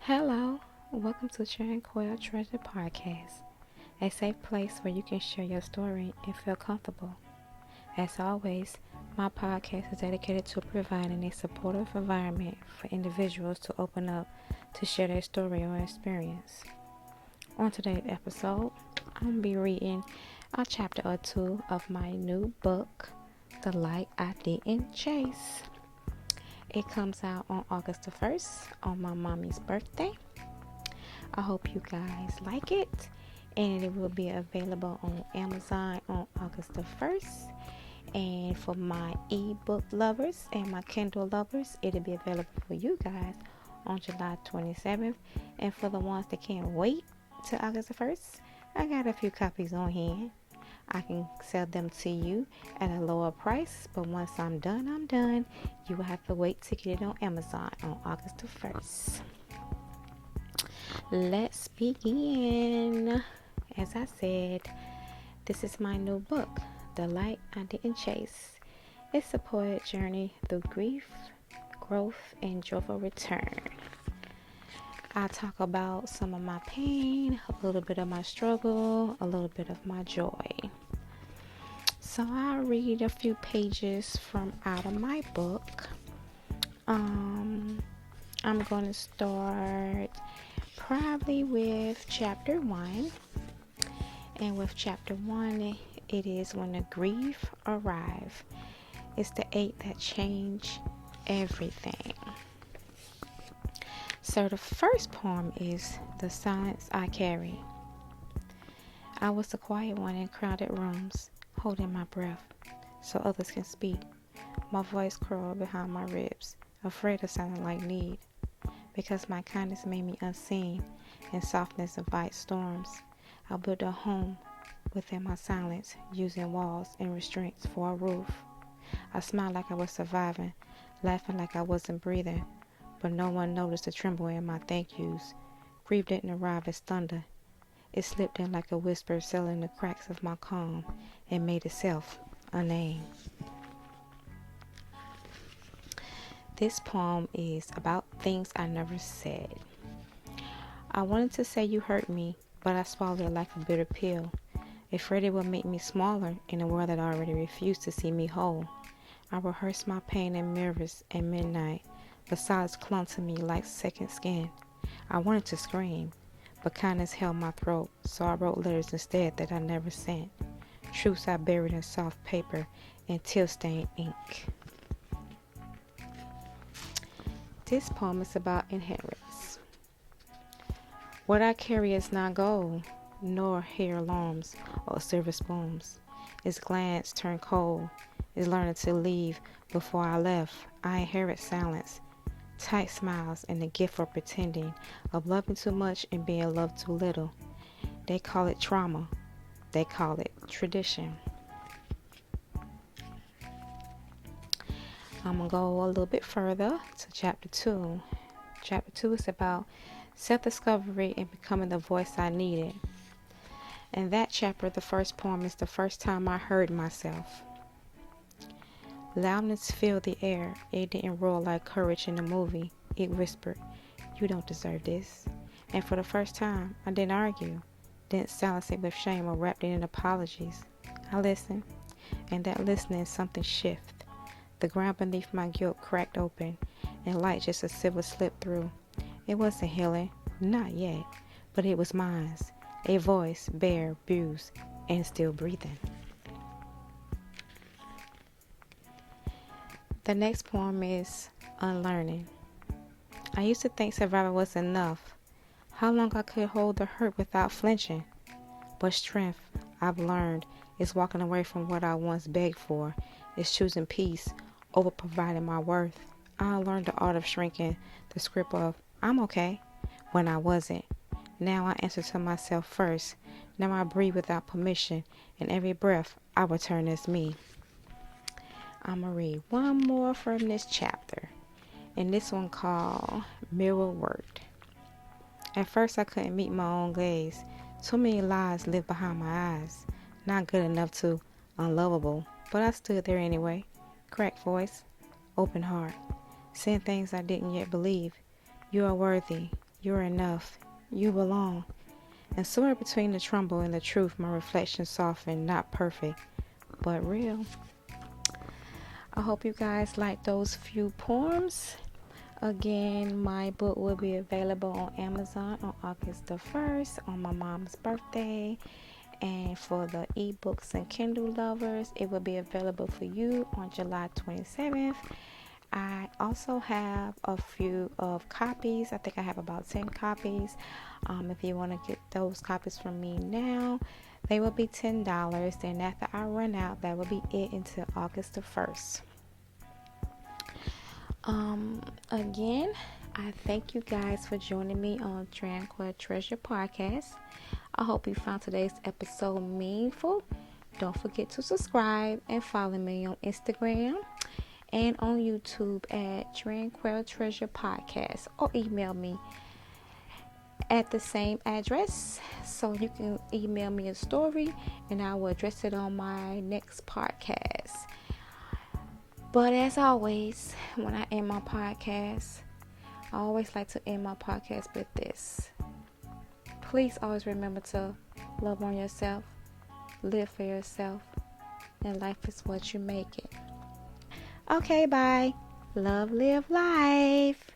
Hello, welcome to Tranquil Treasure Podcast, a safe place where you can share your story and feel comfortable. As always, my podcast is dedicated to providing a supportive environment for individuals to open up to share their story or experience. On today's episode, I'm going to be reading a chapter or two of my new book, The Light I Didn't Chase. It comes out on August the 1st on my mommy's birthday. I hope you guys like it, and it will be available on Amazon on August the 1st. And for my ebook lovers and my Kindle lovers, it'll be available for you guys on July 27th. And for the ones that can't wait till August the 1st, I got a few copies on hand. I can sell them to you at a lower price, but once I'm done. You will have to wait to get it on Amazon on August the 1st. Let's begin. As I said, this is my new book, The Light I Didn't Chase. It's a poetic journey through grief, growth, and joyful return. I talk about some of my pain, a little bit of my struggle, a little bit of my joy. So I'll read a few pages from out of my book. I'm going to start probably with chapter 1. And with chapter 1, it is when the grief arrive. It's the 8 that change everything. So the first poem is The Silence I Carry. I was the quiet one in crowded rooms, holding my breath so others can speak. My voice curled behind my ribs, afraid of sounding like need. Because my kindness made me unseen, and softness invites storms. I built a home within my silence, using walls and restraints for a roof. I smiled like I was surviving, laughing like I wasn't breathing. But no one noticed the tremble in my thank yous. Grief didn't arrive as thunder. It slipped in like a whisper, sealing the cracks of my calm, and made itself a name. This poem is about things I never said. I wanted to say you hurt me, but I swallowed it like a bitter pill, afraid it would make me smaller in a world that already refused to see me whole. I rehearsed my pain in mirrors at midnight, but silence clung to me like second skin. I wanted to scream, but kindness held my throat, so I wrote letters instead that I never sent. Truths I buried in soft paper and tear-stained ink. This poem is about inheritance. What I carry is not gold, nor hair alarms or silver spoons. Its glance turned cold, is learning to leave before I left. I inherit silence, tight smiles, and the gift of pretending, of loving too much and being loved too little. They call it trauma. They call it tradition. I'm going to go a little bit further to chapter 2. Chapter 2 is about self-discovery and becoming the voice I needed. In that chapter, the first poem is the first time I heard myself. Loudness filled the air. It didn't roar like courage in the movie. It whispered, "You don't deserve this." And for the first time, I didn't argue, didn't silence it with shame or wrapped it in apologies. I listened, and that listening something shifted. The ground beneath my guilt cracked open, and light just a silver slipped through. It wasn't healing, not yet, but it was mine. A voice, bare, bruised, and still breathing. The next poem is Unlearning. I used to think survival was enough. How long I could hold the hurt without flinching. But strength, I've learned, is walking away from what I once begged for. It's choosing peace over providing my worth. I learned the art of shrinking, the script of I'm okay when I wasn't. Now I answer to myself first. Now I breathe without permission, and every breath I return as me. I'm going to read one more from this chapter, and this one called Mirror Worked. At first I couldn't meet my own gaze. Too many lies lived behind my eyes. Not good enough to unlovable, but I stood there anyway. Cracked voice, open heart, saying things I didn't yet believe. You are worthy. You're enough. You belong. And somewhere between the tremble and the truth, my reflection softened, not perfect, but real. I hope you guys like those few poems. Again, my book will be available on Amazon on August the 1st on my mom's birthday. And for the ebooks and Kindle lovers, it will be available for you on July 27th. I also have a few of copies. I think I have about 10 copies. If you want to get those copies from me now, they will be $10. Then after I run out, that will be it until August the 1st. Again, I thank you guys for joining me on Tranquil Treasure Podcast. I hope you found today's episode meaningful. Don't forget to subscribe and follow me on Instagram and on YouTube at Tranquil Treasure Podcast, or email me at the same address. So you can email me a story and I will address it on my next podcast. But as always, when I end my podcast, I always like to end my podcast with this. Please always remember to love on yourself, live for yourself, and life is what you make it. Okay, bye. Love, live life.